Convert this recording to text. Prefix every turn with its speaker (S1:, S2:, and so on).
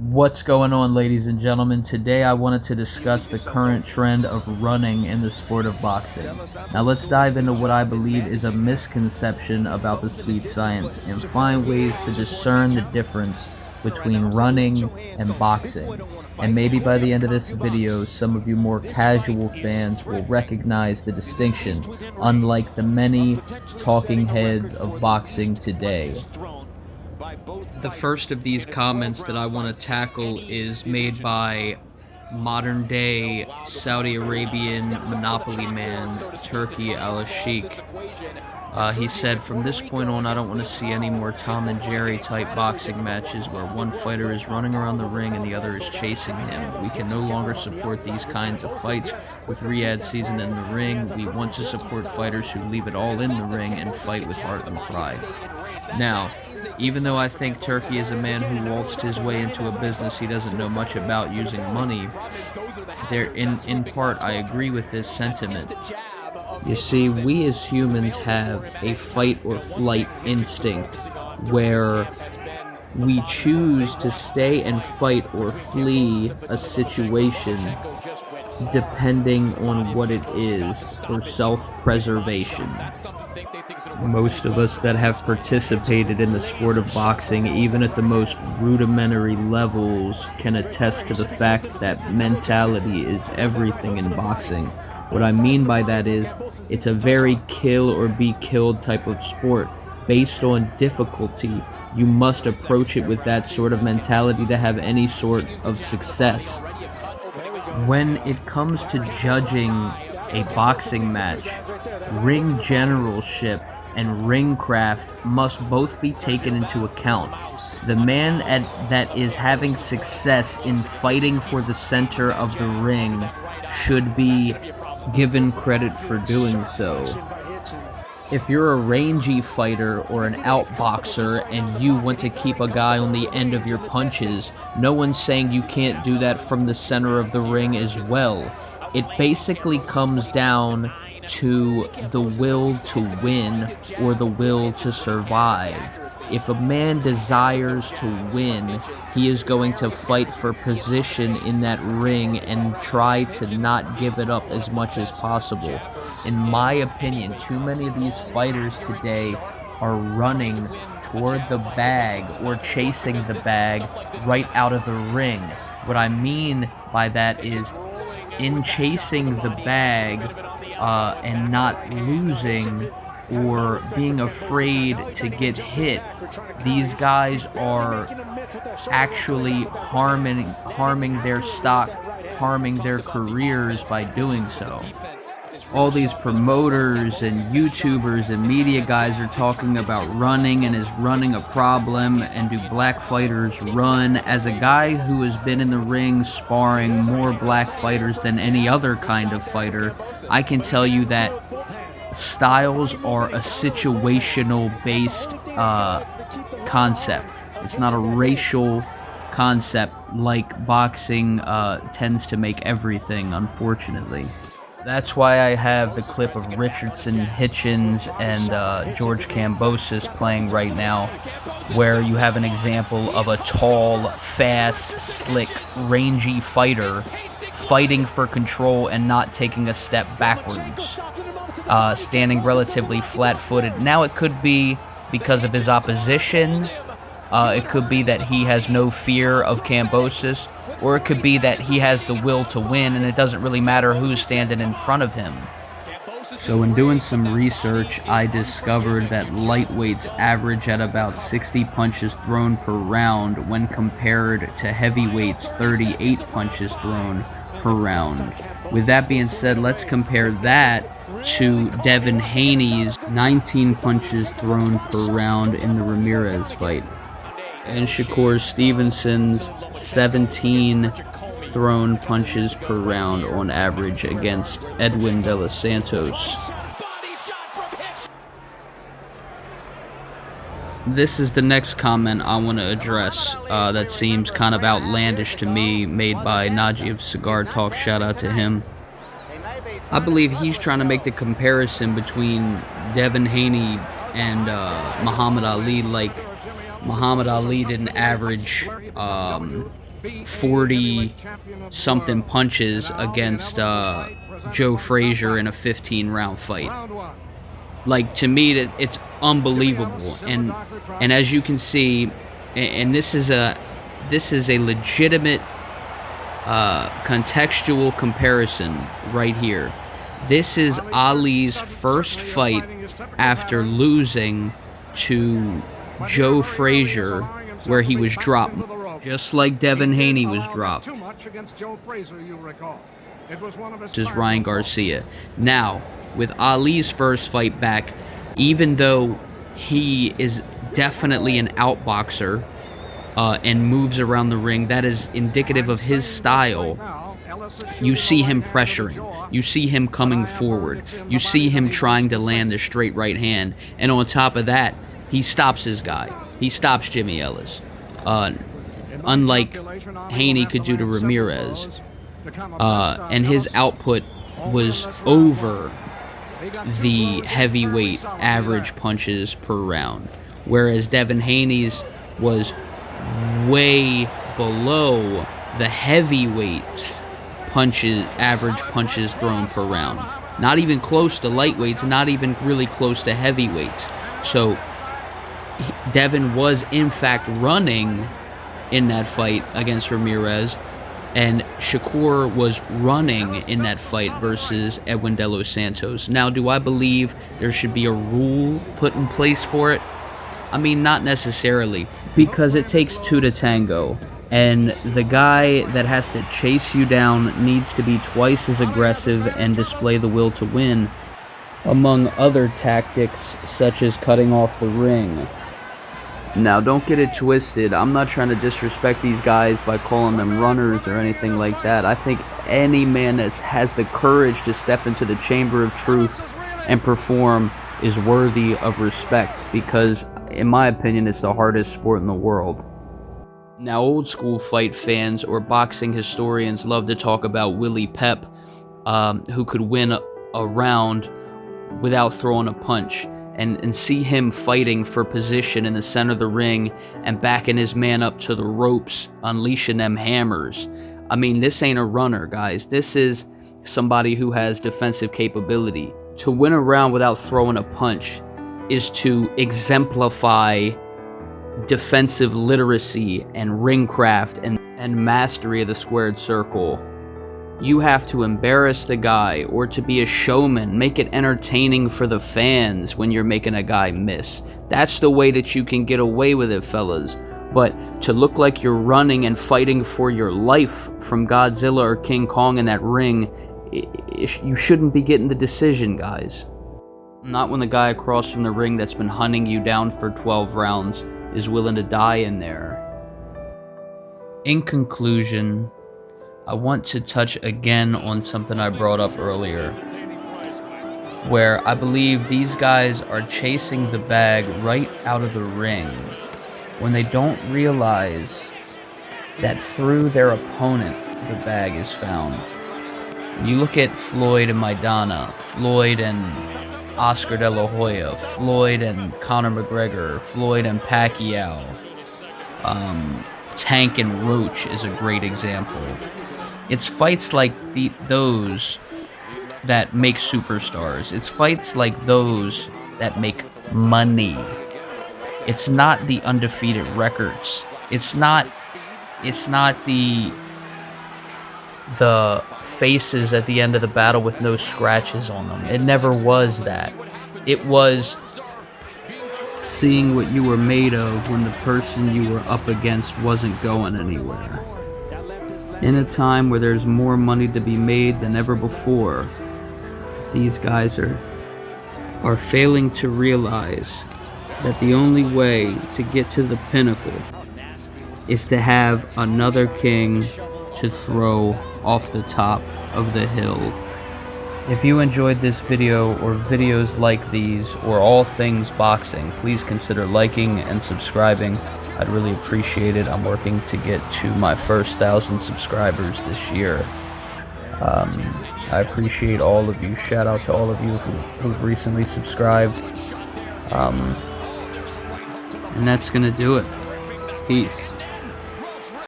S1: What's going on, ladies and gentlemen? Today I wanted to discuss the current trend of running in the sport of boxing. Now let's dive into what I believe is a misconception about the sweet science and find ways to discern the difference between running and boxing. And maybe by the end of this video, some of you more casual fans will recognize the distinction, unlike the many talking heads of boxing today. The first of these comments that I want to tackle is made by modern day Saudi Arabian monopoly man, Turki al-Sheikh. He said, "From this point on, I don't want to see any more Tom and Jerry type boxing matches where one fighter is running around the ring and the other is chasing him. We can no longer support these kinds of fights with Riyadh season in the ring. We want to support fighters who leave it all in the ring and fight with heart and pride." Now, even though I think Turki is a man who waltzed his way into a business he doesn't know much about using money, in part I agree with this sentiment. You see, we as humans have a fight or flight instinct where we choose to stay and fight or flee a situation depending on what it is for self-preservation. Most of us that have participated in the sport of boxing, even at the most rudimentary levels, can attest to the fact that mentality is everything in boxing. What I mean by that is, it's a very kill or be killed type of sport. Based on difficulty, you must approach it with that sort of mentality to have any sort of success. When it comes to judging a boxing match, ring generalship and ring craft must both be taken into account. The man that is having success in fighting for the center of the ring should be given credit for doing so. If you're a rangy fighter or an outboxer and you want to keep a guy on the end of your punches, no one's saying you can't do that from the center of the ring as well. It basically comes down to the will to win or the will to survive. If a man desires to win, he is going to fight for position in that ring and try to not give it up as much as possible. In my opinion, too many of these fighters today are running toward the bag or chasing the bag right out of the ring. What I mean by that is, in chasing the bag and not losing or being afraid to get hit, these guys are actually harming their stock, harming their careers by doing so. All these promoters and YouTubers and media guys are talking about running and is running a problem, and do black fighters run? As a guy who has been in the ring sparring more black fighters than any other kind of fighter, I can tell you that styles are a situational based concept. It's not a racial concept like boxing tends to make everything, unfortunately. That's why I have the clip of Richardson, Hitchens, and George Kambosos playing right now, where you have an example of a tall, fast, slick, rangy fighter fighting for control and not taking a step backwards, standing relatively flat-footed. Now it could be because of his opposition, it could be that he has no fear of Kambosos, or it could be that he has the will to win and it doesn't really matter who's standing in front of him. So in doing some research, I discovered that lightweights average at about 60 punches thrown per round when compared to heavyweights 38 punches thrown per round. With that being said, let's compare that to Devin Haney's 19 punches thrown per round in the Ramirez fight, and Shakur Stevenson's 17 thrown punches per round on average against Edwin De Los Santos. This is the next comment I want to address that seems kind of outlandish to me, made by Najee of Cigar Talk. Shout out to him. I believe he's trying to make the comparison between Devin Haney and Muhammad Ali, like Muhammad Ali didn't average 40 something punches against Joe Frazier in a 15-round fight. Like, to me, it's unbelievable. And as you can see, and this is a legitimate contextual comparison right here. This is Ali's first fight after losing to Joe Frazier, where he was dropped, just like Devin Haney was dropped. This is Ryan Garcia. Now, with Ali's first fight back, even though he is definitely an outboxer and moves around the ring, that is indicative of his style. You see him pressuring. You see him coming forward. You see him trying to land the straight right hand. And on top of that, he stops his guy. He stops Jimmy Ellis. Unlike Haney could do to Ramirez. And his output was over the heavyweight average punches per round. Whereas Devin Haney's was way below the heavyweights average punches thrown per round. Not even close to lightweights, not even really close to heavyweights. So Devin was in fact running in that fight against Ramirez, and Shakur was running in that fight versus Edwin De Los Santos. Now, do I believe there should be a rule put in place for it? I mean, not necessarily, because it takes two to tango, and the guy that has to chase you down needs to be twice as aggressive and display the will to win, among other tactics such as cutting off the ring. Now, don't get it twisted. I'm not trying to disrespect these guys by calling them runners or anything like that. I think any man that has the courage to step into the chamber of truth and perform is worthy of respect, because, in my opinion, it's the hardest sport in the world. Now, old school fight fans or boxing historians love to talk about Willie Pep, who could win a round without throwing a punch. And see him fighting for position in the center of the ring and backing his man up to the ropes, unleashing them hammers. I mean, this ain't a runner, guys. This is somebody who has defensive capability. To win a round without throwing a punch is to exemplify defensive literacy and ringcraft and mastery of the squared circle. You have to embarrass the guy, or to be a showman, make it entertaining for the fans when you're making a guy miss. That's the way that you can get away with it, fellas. But to look like you're running and fighting for your life from Godzilla or King Kong in that ring, you shouldn't be getting the decision, guys. Not when the guy across from the ring that's been hunting you down for 12 rounds is willing to die in there. In conclusion, I want to touch again on something I brought up earlier, where I believe these guys are chasing the bag right out of the ring when they don't realize that through their opponent the bag is found. You look at Floyd and Maidana, Floyd and Oscar De La Hoya, Floyd and Conor McGregor, Floyd and Pacquiao, Tank and Roach is a great example. It's fights like those that make superstars. It's fights like those that make money. It's not the undefeated records. It's not the faces at the end of the battle with no scratches on them. It never was that. It was seeing what you were made of when the person you were up against wasn't going anywhere. In a time where there's more money to be made than ever before, these guys are failing to realize that the only way to get to the pinnacle is to have another king to throw off the top of the hill. If you enjoyed this video or videos like these or all things boxing, please consider liking and subscribing. I'd really appreciate it. I'm working to get to my first 1,000 subscribers this year. I appreciate all of you. Shout out to all of you who've recently subscribed. And that's gonna do it. Peace.